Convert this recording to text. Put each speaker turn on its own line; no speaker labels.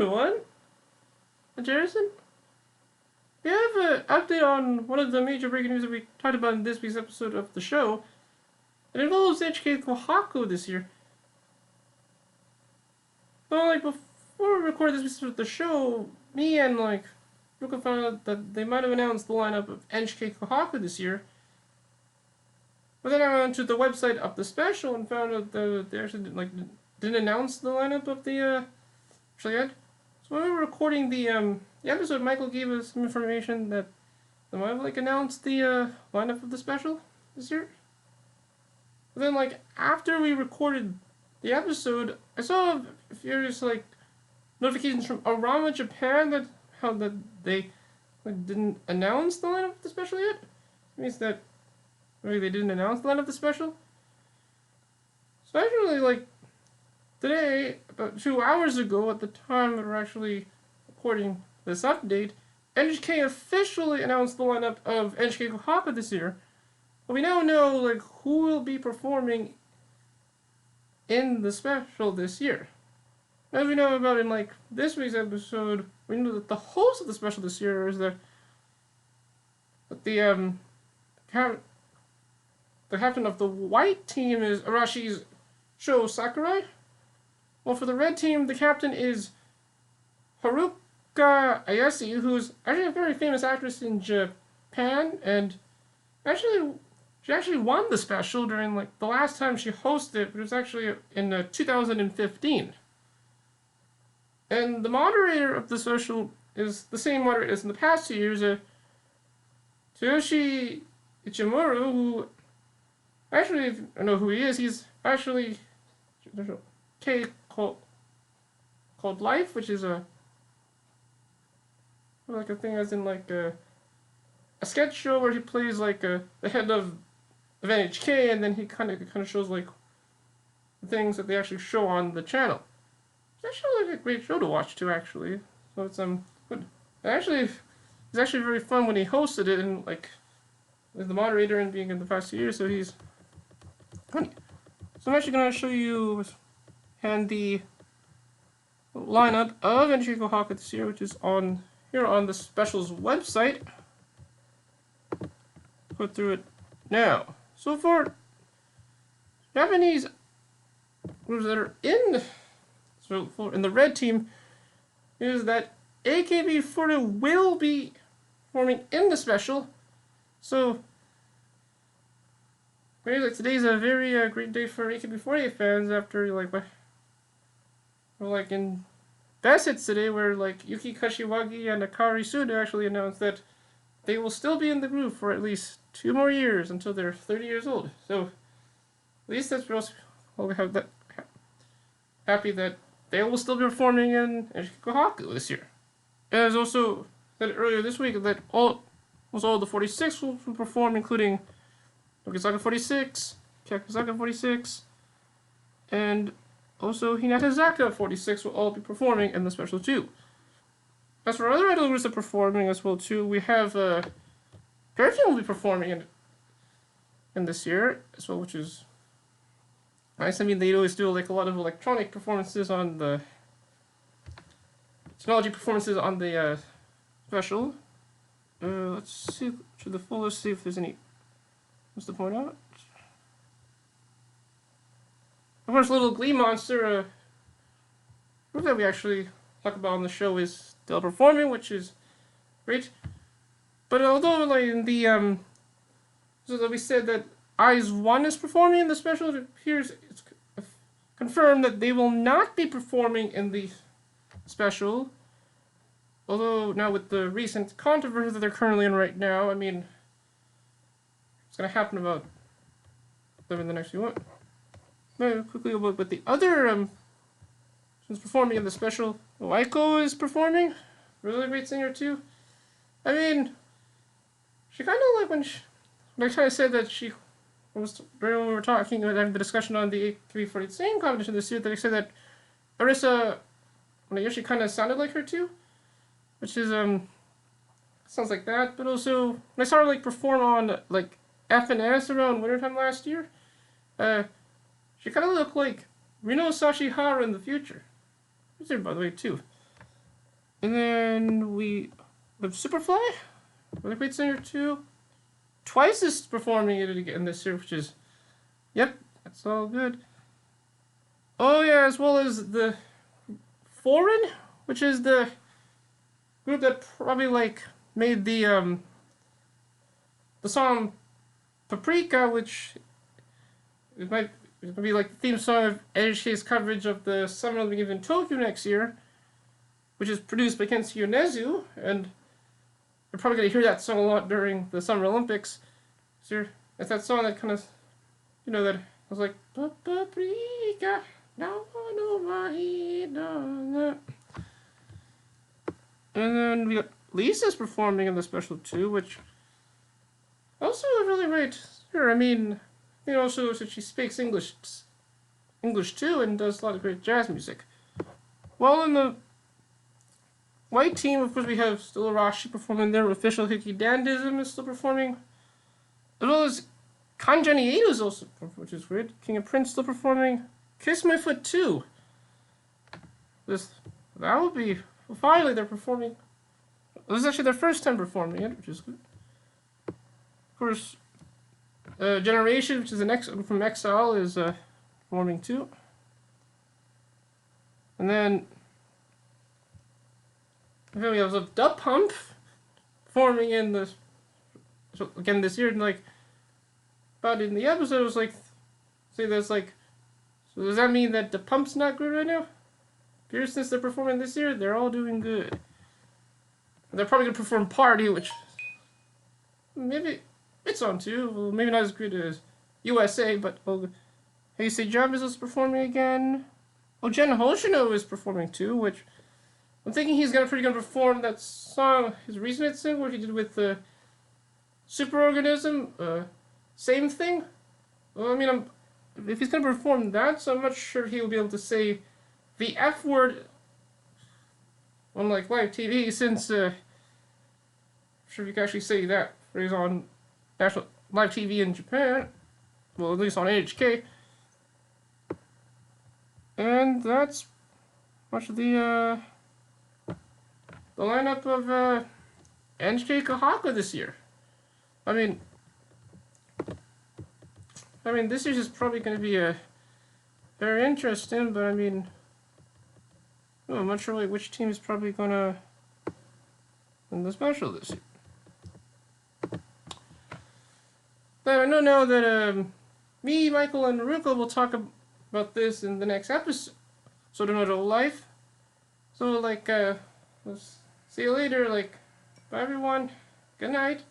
everyone, Jerrison. We have an update on one of the major breaking news that we talked about in this week's episode of the show. It involves NHK Kouhaku this year. So, before we recorded this episode of the show, me and, Ruka found out that they might have announced the lineup of NHK Kouhaku this year. But then I went to the website of the special and found out that they actually didn't announce the lineup of the show yet. So when we were recording the episode, Michael gave us some information that they might have announced the lineup of the special this year. But then after we recorded the episode, I saw various notifications from Arama Japan that they didn't announce the lineup of the special yet. It means that maybe they didn't announce the lineup of the special. So actually, today, about 2 hours ago, at the time that we're actually recording this update, NHK officially announced the lineup of NHK Kouhaku this year. But we now know who will be performing in the special this year. As we know about in this week's episode, we know that the host of the special this year is the captain of the white team is Arashi's Sho Sakurai. Well, for the red team, the captain is Haruka Ayase, who's actually a very famous actress in Japan, and she actually won the special during the last time she hosted, which was actually in 2015. And the moderator of the special is the same moderator as in the past 2 years, Tsuyoshi Ichimura, who actually, if I know who he is, he's actually K called Life, which is a thing as in a sketch show where he plays the head of NHK, and then he kind of shows the things that they actually show on the channel. It's actually a great show to watch too, actually. So it's good. It's actually very fun when he hosted it and as the moderator and being in the past 2 years. So he's funny. So I'm actually gonna show you the lineup of NHK Kouhaku this year, which is here on the special's website. Go through it now. So for Japanese groups that are in the red team, is that AKB48 will be performing in the special. So today's a very great day for AKB48 fans after in best hits today, where Yuki Kashiwagi and Akari Suda actually announced that they will still be in the group for at least 2 more years until they're 30 years old. So at least that's we'll have that happy that they will still be performing in NHK Kouhaku this year. And as also said earlier this week that almost all the 46 will perform, including Nogizaka 46, Kyakuzaka 46, and also Hinatazaka 46 will all be performing in the special too. As for other idol groups that are performing as well too, we have Jerrison will be performing in this year as well, which is nice. I mean, they always do a lot of electronic performances on the technology performances on the special. Let's see to the full. Let's see if there's any. What's the point out? Of course, Little Glee Monster, group that we actually talk about on the show, is still performing, which is great. But although in the so that we said that Eyes One is performing in the special, it appears it's confirmed that they will not be performing in the special. Although now with the recent controversy that they're currently in right now, I mean, it's gonna happen about in the next few months. Very quickly about with the other who's performing in the special. Aiko is performing, really great singer too. I mean, she kind of when I kind of said that she was when we were talking about having the discussion on the AKB48 singing competition this year, that I said that Arisa she kind of sounded like her too, which is sounds like that. But also when I saw her perform on FNS around wintertime last year, she kind of looked like Rino Sashihara in the future. She's there, by the way, too. And then we have Superfly, with a great singer too. Twice is performing it again this year, which is, yep, that's all good. Oh yeah, as well as the Foreign, which is the group that probably like made the song Paprika, which it might be like the theme song of NHK's coverage of the Summer Olympics in Tokyo next year, which is produced by Kensuke Yonezu, and you're probably going to hear that song a lot during the Summer Olympics. So it's that song that kind of, that was like, Paprika, now I know my head on that. And then we got Lisa's performing in the special too, which also a really great. Sure, I mean, also that she speaks English too, and does a lot of great jazz music. Well, in the white team, of course, we have still Arashi performing there. Official Hiki Dandism is still performing, as well as Kanjani Edo is also, which is weird. King and Prince still performing. Kiss My Foot 2. That would be, well, finally they're performing. This is actually their first time performing it, which is good. Of course, Generation, which is the next from Exile, is performing too. And then we have Dub Pump performing in this again this year, and like, but in the episode it was like, say there's like, so does that mean that the Pump's not good right now? Because since they're performing this year, they're all doing good. And they're probably gonna perform Party, which maybe it's on too. Well, maybe not as good as USA, but Hey Say Jump is also performing again. Oh, Jen Hoshino is performing too, which I'm thinking he's gonna perform that song, his recent single, what he did with the Superorganism, Same Thing. Well, I mean, if he's gonna perform that, so I'm not sure he'll be able to say the F word on like live TV, since I'm sure you can actually say that phrase on national live TV in Japan. Well, at least on NHK. And that's much of the lineup of NHK Kouhaku this year. I mean, this year's is probably going to be very interesting, but I mean, I'm not sure which team is probably going to win the special this year. But I know now that me, Michael, and Naruko will talk about this in the next episode, so to know life. So, like, let's see you later. Like, bye everyone. Good night.